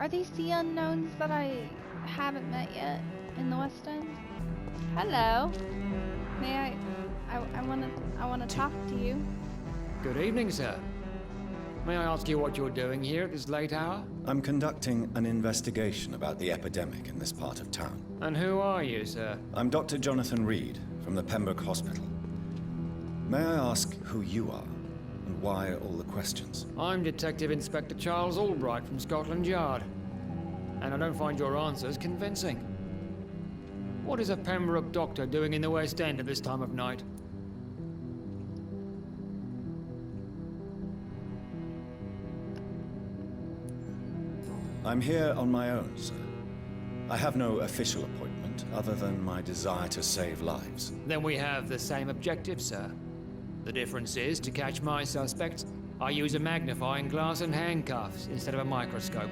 Are these the unknowns that I haven't met yet in the West End? Hello. May I wanna talk to you. Good evening, sir. May I ask you what you're doing here at this late hour? I'm conducting an investigation about the epidemic in this part of town. And who are you, sir? I'm Dr. Jonathan Reed from the Pembroke Hospital. May I ask who you are and why all the questions? I'm Detective Inspector Charles Albright from Scotland Yard. And I don't find your answers convincing. What is a Pembroke doctor doing in the West End at this time of night? I'm here on my own, sir. I have no official appointment other than my desire to save lives. Then we have the same objective, sir. The difference is, to catch my suspects, I use a magnifying glass and handcuffs instead of a microscope.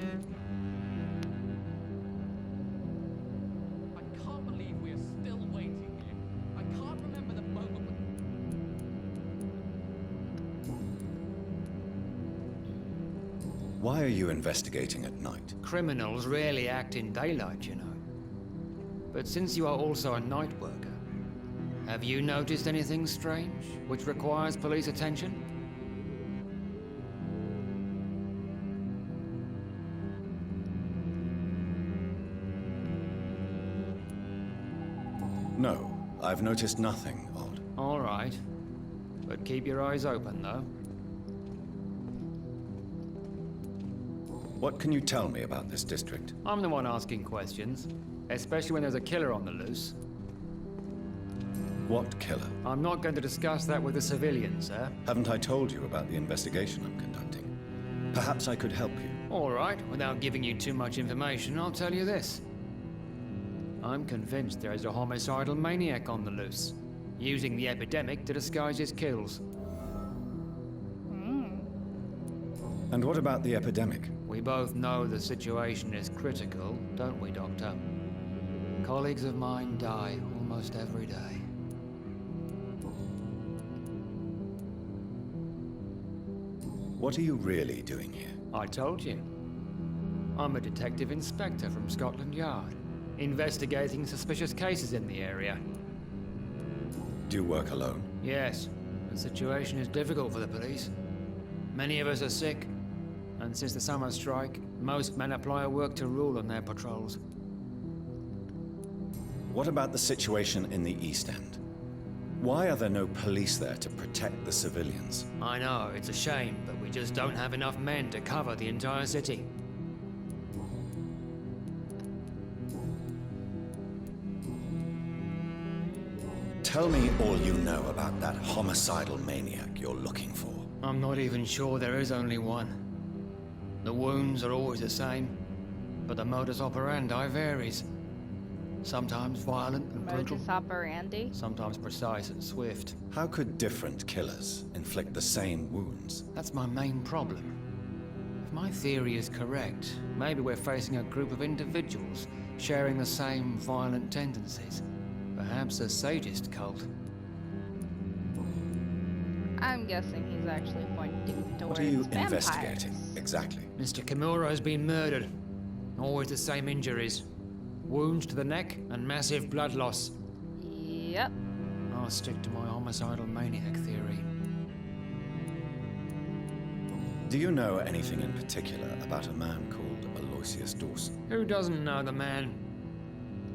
I can't believe we are still waiting here. I can't remember the moment Why are you investigating at night? Criminals rarely act in daylight, you know. But since you are also a night worker, have you noticed anything strange which requires police attention? No, I've noticed nothing odd. All right. But keep your eyes open, though. What can you tell me about this district? I'm the one asking questions, especially when there's a killer on the loose. What killer? I'm not going to discuss that with the civilians, sir. Haven't I told you about the investigation I'm conducting? Perhaps I could help you. All right, without giving you too much information, I'll tell you this. I'm convinced there is a homicidal maniac on the loose, using the epidemic to disguise his kills. And what about the epidemic? We both know the situation is critical, don't we, Doctor? Colleagues of mine die almost every day. What are you really doing here? I told you. I'm a detective inspector from Scotland Yard, investigating suspicious cases in the area. Do you work alone? Yes, the situation is difficult for the police. Many of us are sick, and since the summer strike, most men apply a work to rule on their patrols. What about the situation in the East End? Why are there no police there to protect the civilians? I know, it's a shame, but we just don't have enough men to cover the entire city. Tell me all you know about that homicidal maniac you're looking for. I'm not even sure there is only one. The wounds are always the same, but the modus operandi varies. Sometimes violent and brutal. Modus operandi? Sometimes precise and swift. How could different killers inflict the same wounds? That's my main problem. If my theory is correct, maybe we're facing a group of individuals sharing the same violent tendencies. Perhaps a sadist cult. I'm guessing he's actually pointing towards What are you vampires. investigating, exactly? Mr. Kimura has been murdered. Always the same injuries. Wounds to the neck and massive blood loss. Yep. I'll stick to my homicidal maniac theory. Do you know anything in particular about a man called Aloysius Dawson? Who doesn't know the man?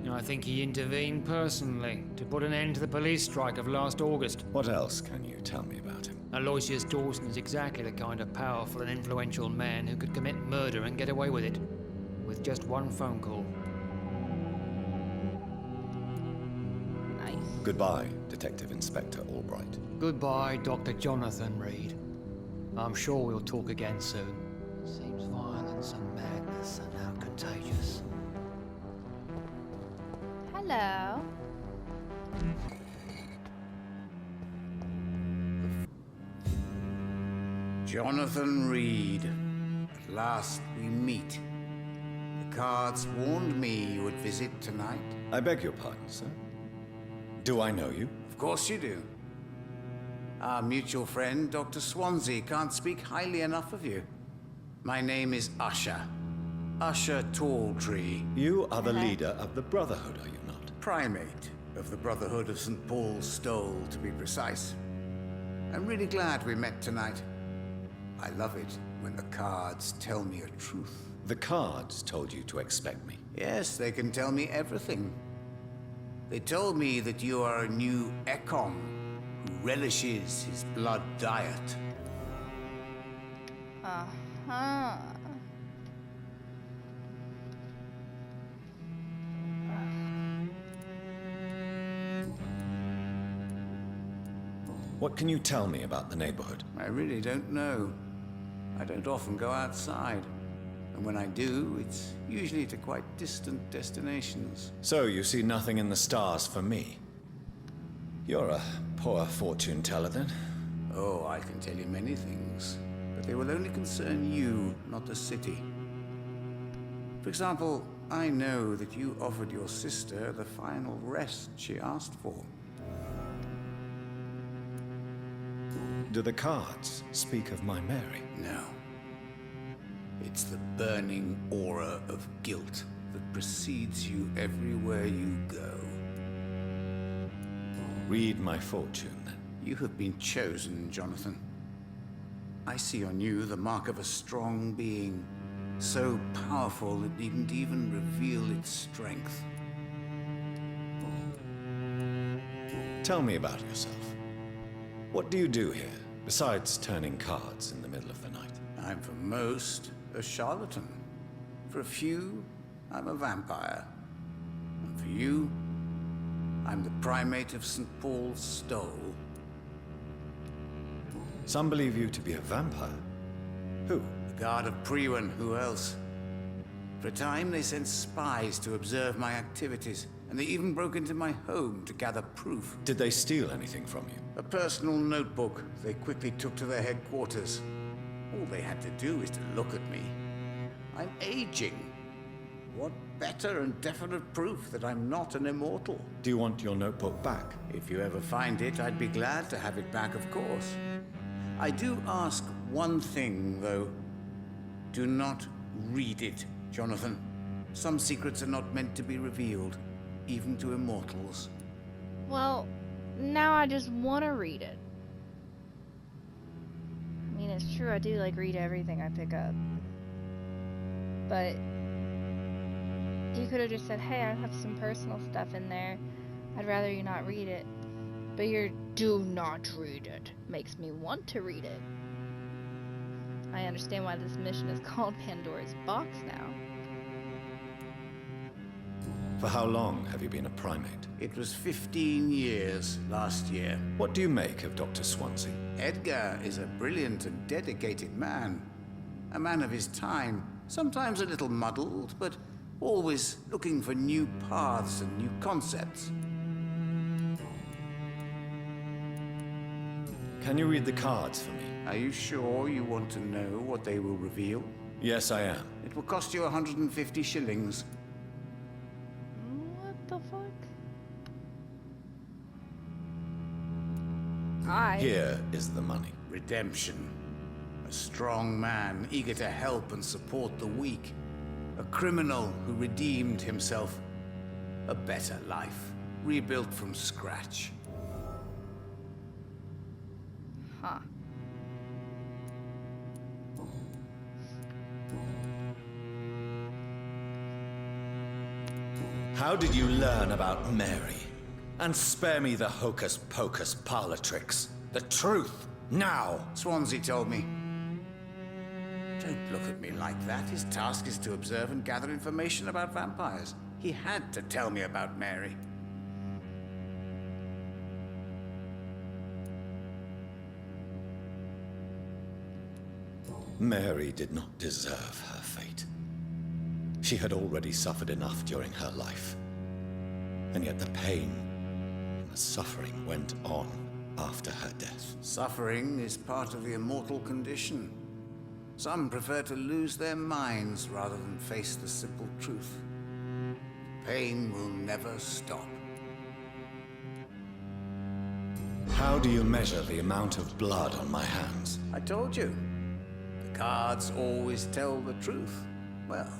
I think he intervened personally to put an end to the police strike of last August. What else can you tell me about him? Aloysius Dawson is exactly the kind of powerful and influential man who could commit murder and get away with it, with just one phone call. Nice. Goodbye, Detective Inspector Albright. Goodbye, Dr. Jonathan Reed. I'm sure we'll talk again soon. Seems violence and madness are now contagious. Hello. Jonathan Reed. At last we meet. The cards warned me you would visit tonight. I beg your pardon, sir. Do I know you? Of course you do. Our mutual friend, Dr. Swansea, can't speak highly enough of you. My name is Usher. Usher Talltree, You are the leader of the Brotherhood, are you not? primate of the Brotherhood of St. Paul's Stole, to be precise. I'm really glad we met tonight. I love it when the cards tell me a truth. The cards told you to expect me. Yes, they can tell me everything. They told me that you are a new Ekon who relishes his blood diet. Uh-huh. What can you tell me about the neighborhood? I really don't know. I don't often go outside. And when I do, it's usually to quite distant destinations. So you see nothing in the stars for me? You're a poor fortune teller then. Oh, I can tell you many things, but they will only concern you, not the city. For example, I know that you offered your sister the final rest she asked for. Do the cards speak of my Mary? No. It's the burning aura of guilt that precedes you everywhere you go. Read my fortune then. You have been chosen, Jonathan. I see on you the mark of a strong being, so powerful it needn't even reveal its strength. Tell me about yourself. What do you do here, besides turning cards in the middle of the night? I'm for most a charlatan. For a few, I'm a vampire. And for you, I'm the primate of St. Paul's Stole. Some believe you to be a vampire. Who? The Guard of Priwen, who else? For a time, they sent spies to observe my activities, and they even broke into my home to gather proof. Did they steal anything from you? A personal notebook they quickly took to their headquarters. All they had to do is to look at me. I'm aging. What better and definite proof that I'm not an immortal? Do you want your notebook back? If you ever find it, I'd be glad to have it back, of course. I do ask one thing, though. Do not read it, Jonathan. Some secrets are not meant to be revealed, even to immortals. Well, now I just want to read it. I mean, it's true, I do like read everything I pick up. But you could have just said, hey, I have some personal stuff in there. I'd rather you not read it. But your do not read it makes me want to read it. I understand why this mission is called Pandora's Box now. For how long have you been a primate? It was 15 years last year. What do you make of Dr. Swansea? Edgar is a brilliant and dedicated man. A man of his time, sometimes a little muddled, but always looking for new paths and new concepts. Can you read the cards for me? Are you sure you want to know what they will reveal? Yes, I am. It will cost you 150 shillings. What the fuck? Here is the money. Redemption. A strong man, eager to help and support the weak. A criminal who redeemed himself. A better life, rebuilt from scratch. Huh. How did you learn about Mary? And spare me the hocus-pocus parlor tricks. The truth, now! Swansea told me. Don't look at me like that. His task is to observe and gather information about vampires. He had to tell me about Mary. Mary did not deserve her fate. She had already suffered enough during her life. And yet the pain and the suffering went on after her death. Suffering is part of the immortal condition. Some prefer to lose their minds rather than face the simple truth. Pain will never stop. How do you measure the amount of blood on my hands? I told you. The cards always tell the truth. Well,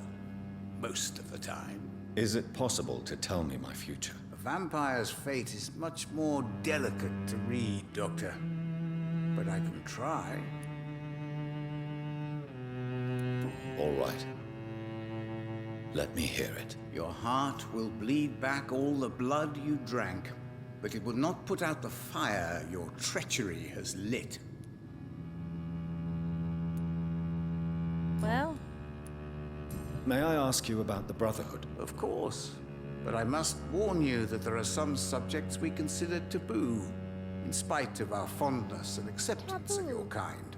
most of the time. Is it possible to tell me my future? A vampire's fate is much more delicate to read, Doctor. But I can try. All right. Let me hear it. Your heart will bleed back all the blood you drank, but it will not put out the fire your treachery has lit. Well, May I ask you about the Brotherhood? Of course. But I must warn you that there are some subjects we consider taboo, in spite of our fondness and acceptance of your kind.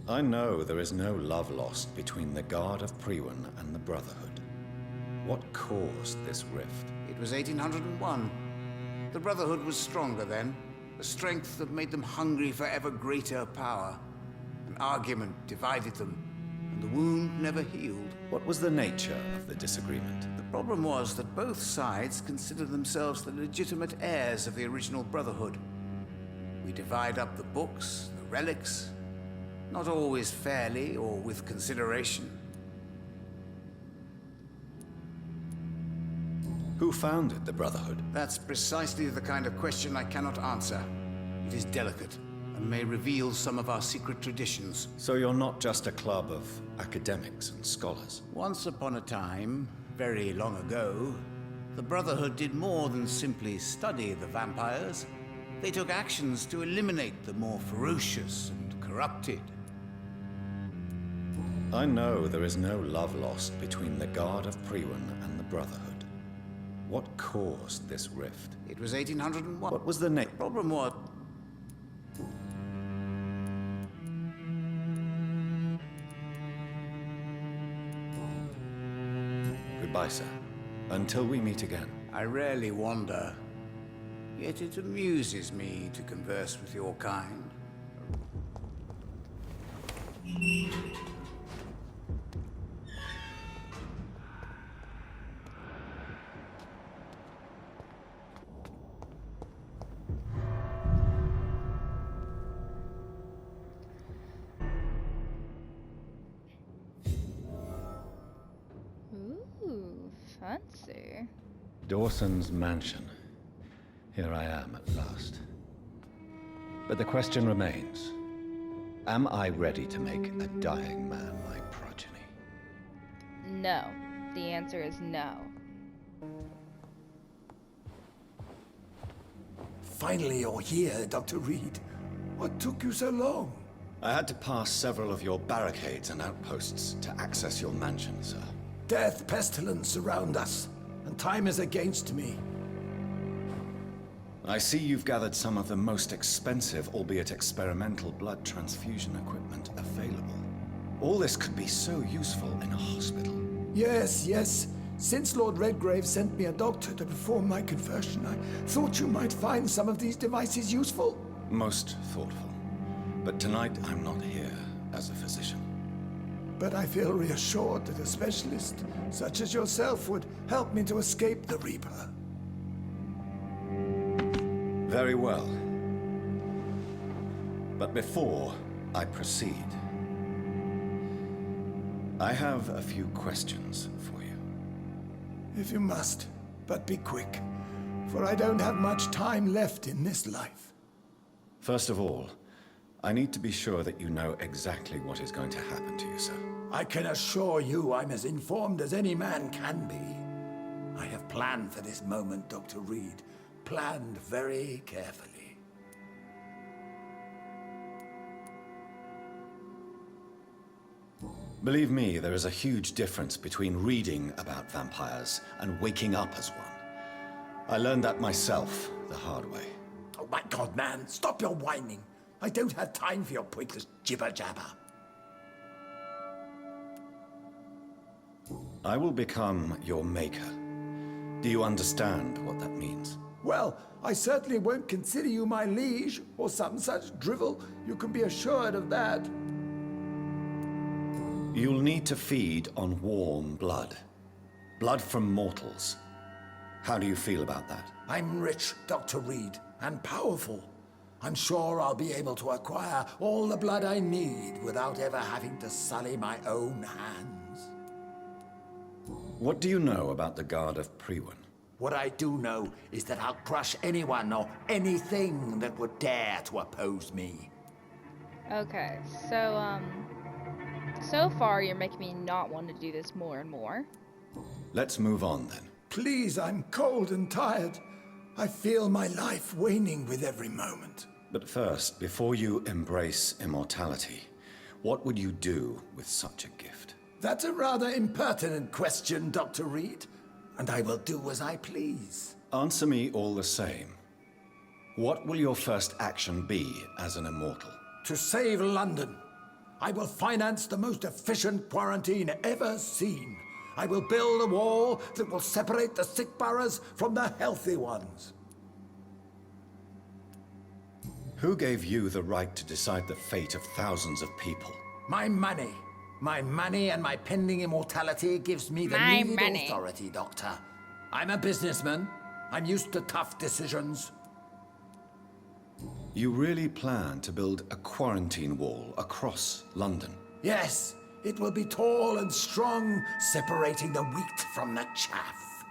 I know there is no love lost between the Guard of Priwen and the Brotherhood. What caused this rift? It was 1801. The Brotherhood was stronger then, a strength that made them hungry for ever greater power. An argument divided them, and the wound never healed. What was the nature of the disagreement? The problem was that both sides considered themselves the legitimate heirs of the original Brotherhood. We divide up the books, the relics, not always fairly or with consideration. Who founded the Brotherhood? That's precisely the kind of question I cannot answer. It is delicate and may reveal some of our secret traditions. So you're not just a club of academics and scholars. Once upon a time, very long ago, the Brotherhood did more than simply study the vampires. They took actions to eliminate the more ferocious and corrupted. I know there is no love lost between the Guard of Priwen and the Brotherhood. What caused this rift? It was 1801. What was the name? Problem was... Goodbye, sir. Until we meet again. I rarely wander, yet it amuses me to converse with your kind. ooh, fancy. Dawson's mansion. Here I am at last. But the question remains. Am I ready to make a dying man my progeny? No. The answer is no. Finally, you're here, Dr. Reed. What took you so long? I had to pass several of your barricades and outposts to access your mansion, sir. Death, pestilence surround us, and time is against me. I see you've gathered some of the most expensive, albeit experimental, blood transfusion equipment available. All this could be so useful in a hospital. Yes. Since Lord Redgrave sent me a doctor to perform my conversion, I thought you might find some of these devices useful. Most thoughtful. But tonight I'm not here as a physician. But I feel reassured that a specialist such as yourself would help me to escape the Reaper. Very well. But before I proceed, I have a few questions for you. If you must, but be quick, for I don't have much time left in this life. First of all, I need to be sure that you know exactly what is going to happen to you, sir. I can assure you I'm as informed as any man can be. I have planned for this moment, Dr. Reed. Planned very carefully. Believe me, there is a huge difference between reading about vampires and waking up as one. I learned that myself the hard way. Oh my God, man, stop your whining. I don't have time for your pointless jibber-jabber. I will become your maker. Do you understand what that means? Well, I certainly won't consider you my liege, or some such drivel. You can be assured of that. You'll need to feed on warm blood. Blood from mortals. How do you feel about that? I'm rich, Dr. Reed, and powerful. I'm sure I'll be able to acquire all the blood I need without ever having to sully my own hands. What do you know about the Guard of Priwen? What I do know is that I'll crush anyone or anything that would dare to oppose me. Okay, so, so far you're making me not want to do this more and more. Let's move on then. Please, I'm cold and tired. I feel my life waning with every moment. But first, before you embrace immortality, what would you do with such a gift? That's a rather impertinent question, Dr. Reed. And I will do as I please. Answer me all the same. What will your first action be as an immortal? To save London, I will finance the most efficient quarantine ever seen. I will build a wall that will separate the sick boroughs from the healthy ones. Who gave you the right to decide the fate of thousands of people? My money. My money and my pending immortality gives me the My needed money. authority, Doctor. I'm a businessman. I'm used to tough decisions. You really plan to build a quarantine wall across London? Yes, it will be tall and strong, separating the wheat from the chaff.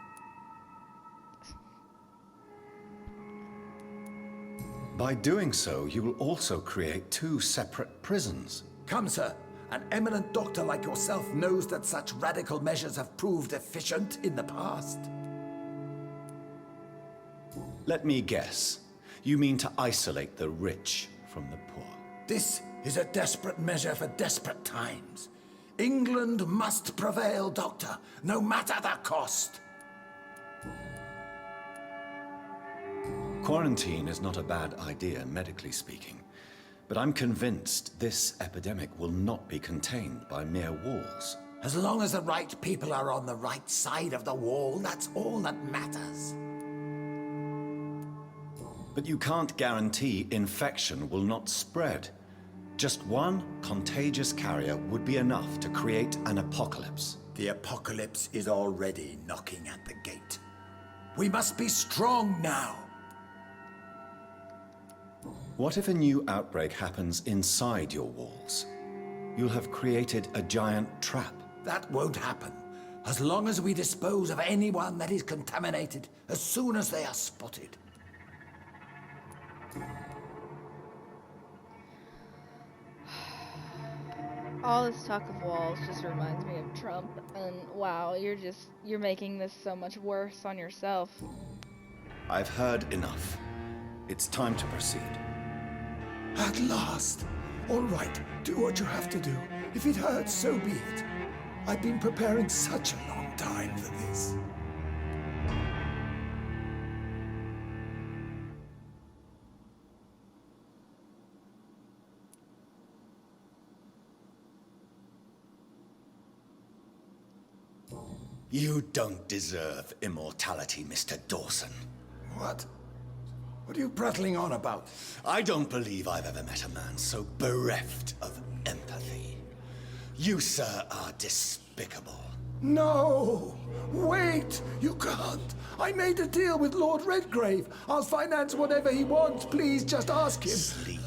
By doing so, you will also create two separate prisons. Come, sir. An eminent doctor like yourself knows that such radical measures have proved efficient in the past. Let me guess. You mean to isolate the rich from the poor? This is a desperate measure for desperate times. England must prevail, Doctor, no matter the cost. Quarantine is not a bad idea, medically speaking. But I'm convinced this epidemic will not be contained by mere walls. As long as the right people are on the right side of the wall, that's all that matters. But you can't guarantee infection will not spread. Just one contagious carrier would be enough to create an apocalypse. The apocalypse is already knocking at the gate. We must be strong now. What if a new outbreak happens inside your walls? You'll have created a giant trap. That won't happen. As long as we dispose of anyone that is contaminated as soon as they are spotted. All this talk of walls just reminds me of Trump, and wow, you're making this so much worse on yourself. I've heard enough. It's time to proceed. At last. All right, do what you have to do. If it hurts, so be it. I've been preparing such a long time for this. You don't deserve immortality, Mr. Dawson. What? What are you prattling on about? I don't believe I've ever met a man so bereft of empathy. You, sir, are despicable. No! Wait! You can't! I made a deal with Lord Redgrave. I'll finance whatever he wants. Please, just ask him. Sleep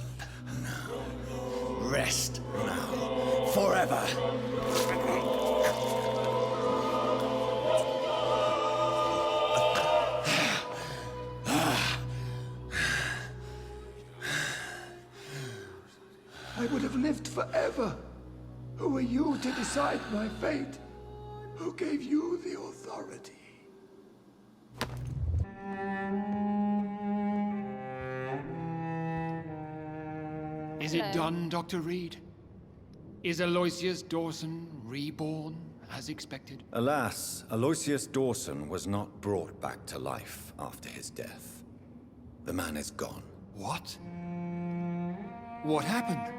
now. Rest now. Forever. I would have lived forever. Who are you to decide my fate? Who gave you the authority? Is it done, Dr. Reed? Is Aloysius Dawson reborn, as expected? Alas, Aloysius Dawson was not brought back to life after his death. The man is gone. What? What happened?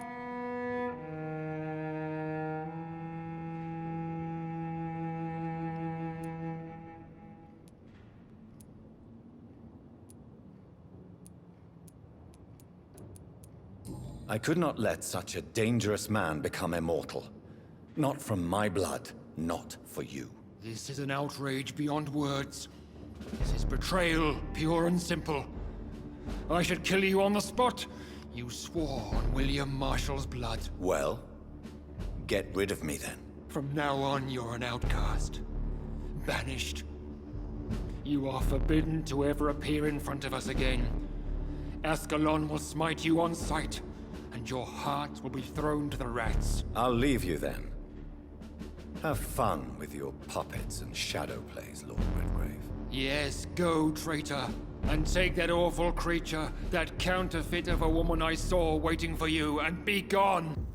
I could not let such a dangerous man become immortal. Not from my blood, not for you. This is an outrage beyond words. This is betrayal, pure and simple. I should kill you on the spot. You swore on William Marshall's blood. Well, get rid of me then. From now on, you're an outcast. banished. You are forbidden to ever appear in front of us again. Ascalon will smite you on sight, and your heart will be thrown to the rats. I'll leave you then. Have fun with your puppets and shadow plays, Lord Redgrave. Yes, go, traitor, and take that awful creature, that counterfeit of a woman I saw waiting for you, and be gone!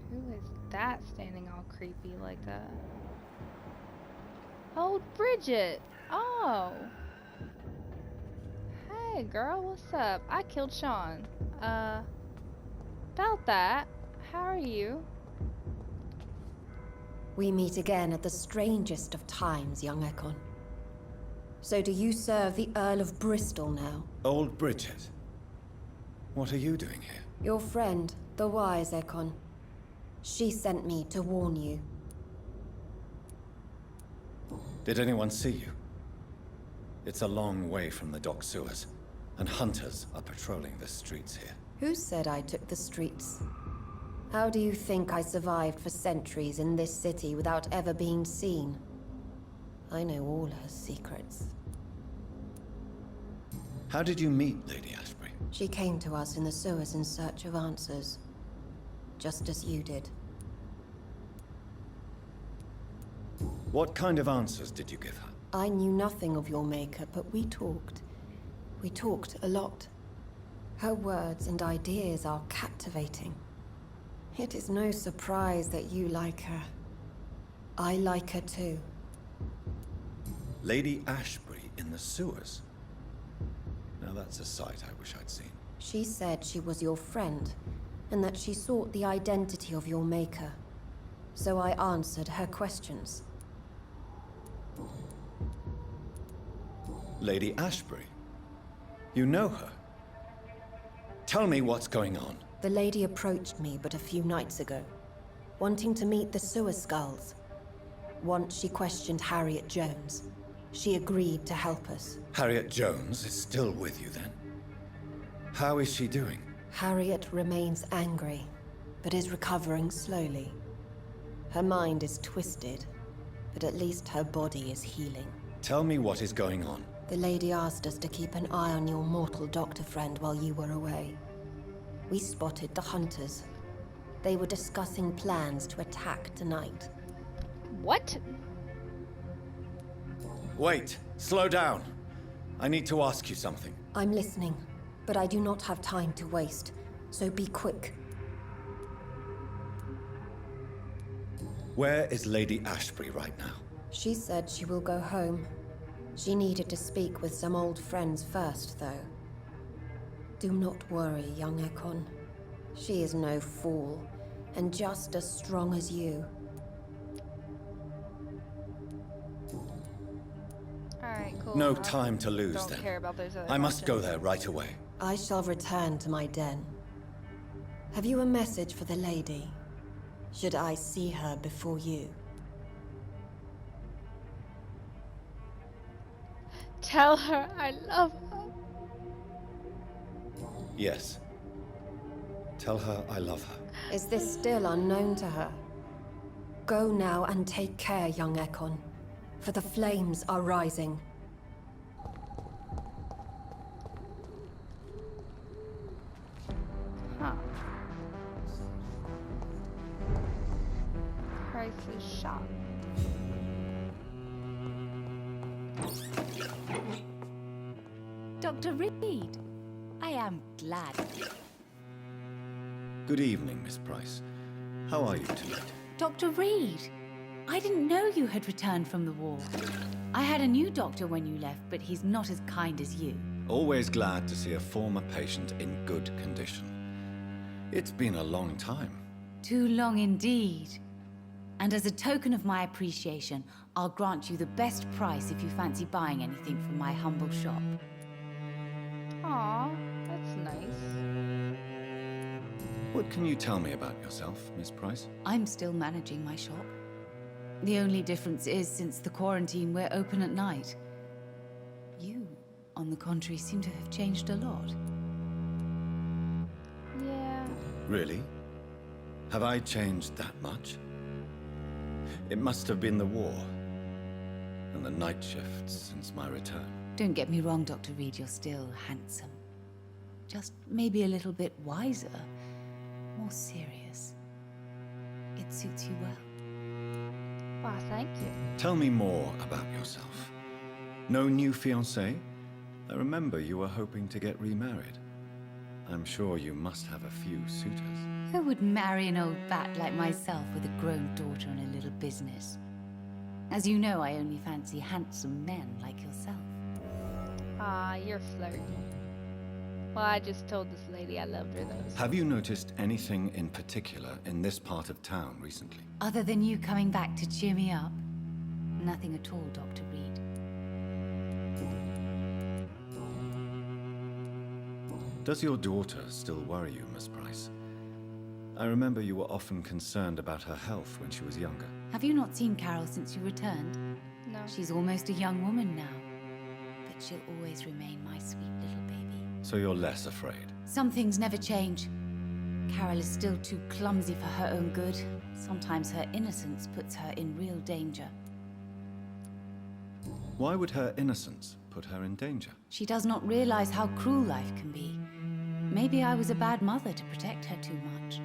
Who is that standing all creepy like that? Oh, Bridget! Oh! Hey, girl, what's up? I killed Sean. About that, how are you? We meet again at the strangest of times, young Ekon. So do you serve the Earl of Bristol now? Old Bridget. What are you doing here? Your friend, the wise Ekon. She sent me to warn you. Did anyone see you? It's a long way from the dock sewers, and hunters are patrolling the streets here. Who said I took the streets? How do you think I survived for centuries in this city without ever being seen? I know all her secrets. How did you meet Lady Ashbury? She came to us in the sewers in search of answers. Just as you did. What kind of answers did you give her? I knew nothing of your maker, but we talked. We talked a lot. Her words and ideas are captivating. It is no surprise that you like her. I like her too. Lady Ashbury in the sewers? Now that's a sight I wish I'd seen. She said she was your friend, and that she sought the identity of your maker. So I answered her questions. Lady Ashbury? You know her? Tell me what's going on. The lady approached me but a few nights ago, wanting to meet the sewer skulls. Once she questioned Harriet Jones. She agreed to help us. Harriet Jones is still with you then? How is she doing? Harriet remains angry, but is recovering slowly. Her mind is twisted, but at least her body is healing. Tell me what is going on. The lady asked us to keep an eye on your mortal doctor friend while you were away. We spotted the hunters. They were discussing plans to attack tonight. What? Wait, slow down. I need to ask you something. I'm listening, but I do not have time to waste, so be quick. Where is Lady Ashbury right now? She said she will go home. She needed to speak with some old friends first, though. Do not worry, young Ekon. She is no fool, and just as strong as you. Alright, cool. No time to lose Don't then. care about those other I must go questions. there right away. I shall return to my den. Have you a message for the lady? Should I see her before you? Tell her I love her. Yes. Tell her I love her. Is this still unknown to her? Go now and take care, young Ekon, for the flames are rising. Huh. Priceless shop. Dr. Reed, I am glad. Good evening, Miss Price. How are you tonight? Dr. Reed, I didn't know you had returned from the war. I had a new doctor when you left, but he's not as kind as you. Always glad to see a former patient in good condition. It's been a long time. Too long indeed. And as a token of my appreciation, I'll grant you the best price if you fancy buying anything from my humble shop. Aw, that's nice. What can you tell me about yourself, Miss Price? I'm still managing my shop. The only difference is, since the quarantine, we're open at night. You, on the contrary, seem to have changed a lot. Yeah. Really? Have I changed that much? It must have been the war. And the night shifts since my return. Don't get me wrong, Dr. Reed, you're still handsome. Just maybe a little bit wiser, more serious. It suits you well. Wow, thank you. Tell me more about yourself. No new fiancé? I remember you were hoping to get remarried. I'm sure you must have a few suitors. Who would marry an old bat like myself with a grown daughter and a little business? As you know, I only fancy handsome men like yourself. Ah, you're flirting. Well, I just told this lady I loved her, though. Have you noticed anything in particular in this part of town recently? Other than you coming back to cheer me up? Nothing at all, Dr. Reed. Does your daughter still worry you, Miss Price? I remember you were often concerned about her health when she was younger. Have you not seen Carol since you returned? No. She's almost a young woman now. But she'll always remain my sweet little baby. So you're less afraid? Some things never change. Carol is still too clumsy for her own good. Sometimes her innocence puts her in real danger. Why would her innocence put her in danger? She does not realize how cruel life can be. Maybe I was a bad mother to protect her too much.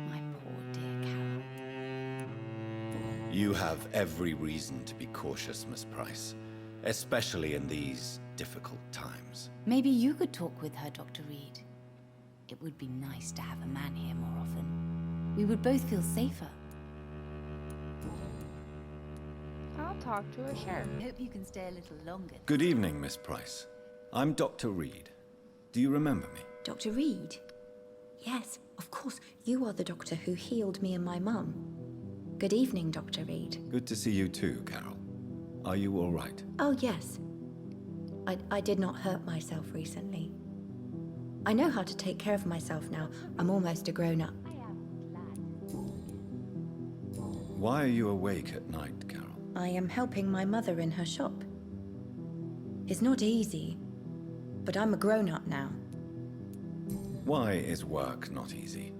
My poor dear Carol. You have every reason to be cautious, Miss Price. Especially in these difficult times. Maybe you could talk with her, Dr. Reed. It would be nice to have a man here more often. We would both feel safer. I'll talk to her, sure. I hope you can stay a little longer. Good evening, Miss Price. I'm Dr. Reed. Do you remember me? Dr. Reed? Yes, of course. You are the doctor who healed me and my mum. Good evening, Dr. Reed. Good to see you too, Carol. Are you all right? Oh, yes. I did not hurt myself recently. I know how to take care of myself now. I'm almost a grown-up. Why are you awake at night, Carol? I am helping my mother in her shop. It's not easy, but I'm a grown-up now. Why is work not easy?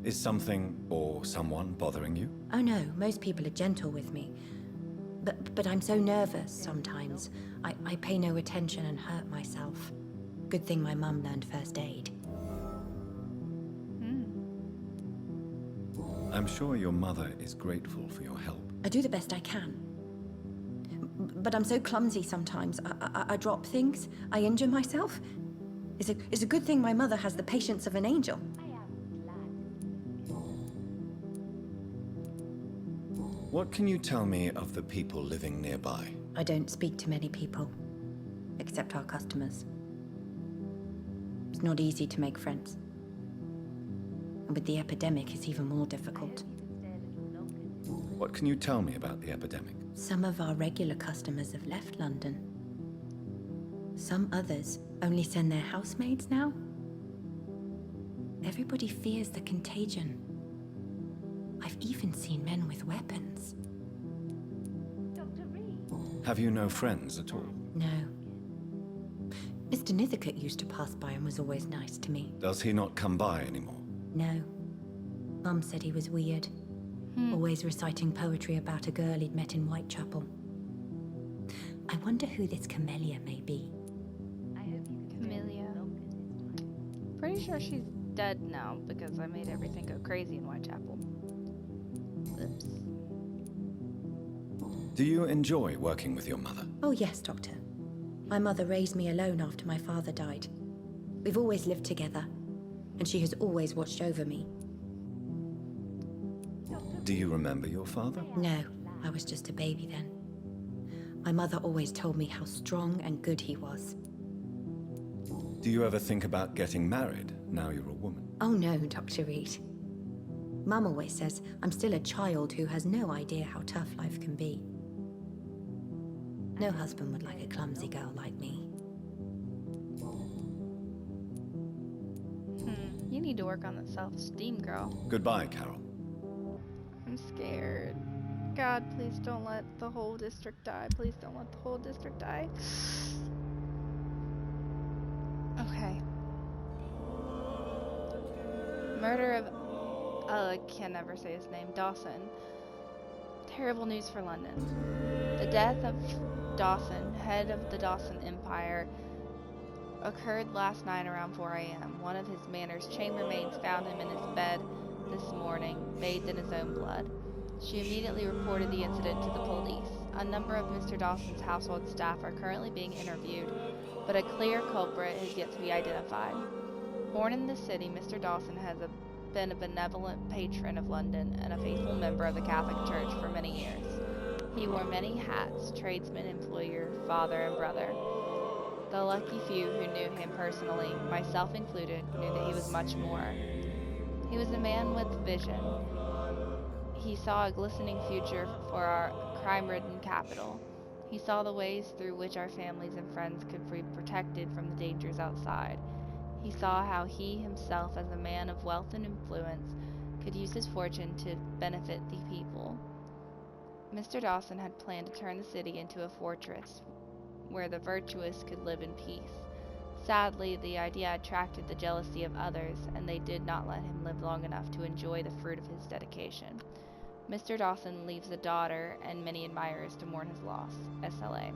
Is something or someone bothering you? Oh no, most people are gentle with me. But I'm so nervous sometimes. I pay no attention and hurt myself. Good thing my mum learned first aid. I'm sure your mother is grateful for your help. I do the best I can. But I'm so clumsy sometimes. I drop things. I injure myself. It's a good thing my mother has the patience of an angel. What can you tell me of the people living nearby? I don't speak to many people, except our customers. It's not easy to make friends. And with the epidemic, it's even more difficult. What can you tell me about the epidemic? Some of our regular customers have left London. Some others only send their housemaids now. Everybody fears the contagion. I've even seen men with weapons. Have you no friends at all? No. Mr. Nithercott used to pass by and was always nice to me. Does he not come by anymore? No. Mum said he was weird. Always reciting poetry about a girl he'd met in Whitechapel. I wonder who this Camellia may be. Camellia. Pretty sure she's dead now because I made everything go crazy in Whitechapel. Oops. Do you enjoy working with your mother? Oh yes, Doctor. My mother raised me alone after my father died. We've always lived together, and she has always watched over me. Do you remember your father? No, I was just a baby then. My mother always told me how strong and good he was. Do you ever think about getting married now you're a woman? Oh no, Dr. Reed. Mum always says I'm still a child who has no idea how tough life can be. No husband would like a clumsy girl like me. You need to work on the self-esteem, girl. Goodbye, Carol. I'm scared. God, please don't let the whole district die. Please don't let the whole district die. Okay. Murder of... I can never say his name. Dawson. Terrible news for London. The death of Dawson, head of the Dawson Empire, occurred last night around 4 a.m. One of his manor's chambermaids found him in his bed this morning, bathed in his own blood. She immediately reported the incident to the police. A number of Mr. Dawson's household staff are currently being interviewed, but a clear culprit has yet to be identified. Born in this city, Mr. Dawson has been a benevolent patron of London and a faithful member of the Catholic Church for many years. He wore many hats: tradesman, employer, father, and brother. The lucky few who knew him personally, myself included, knew that he was much more. He was a man with vision. He saw a glistening future for our crime-ridden capital. He saw the ways through which our families and friends could be protected from the dangers outside. He saw how he himself, as a man of wealth and influence, could use his fortune to benefit the people. Mr. Dawson had planned to turn the city into a fortress where the virtuous could live in peace. Sadly, the idea attracted the jealousy of others, and they did not let him live long enough to enjoy the fruit of his dedication. Mr. Dawson leaves a daughter and many admirers to mourn his loss. SLA.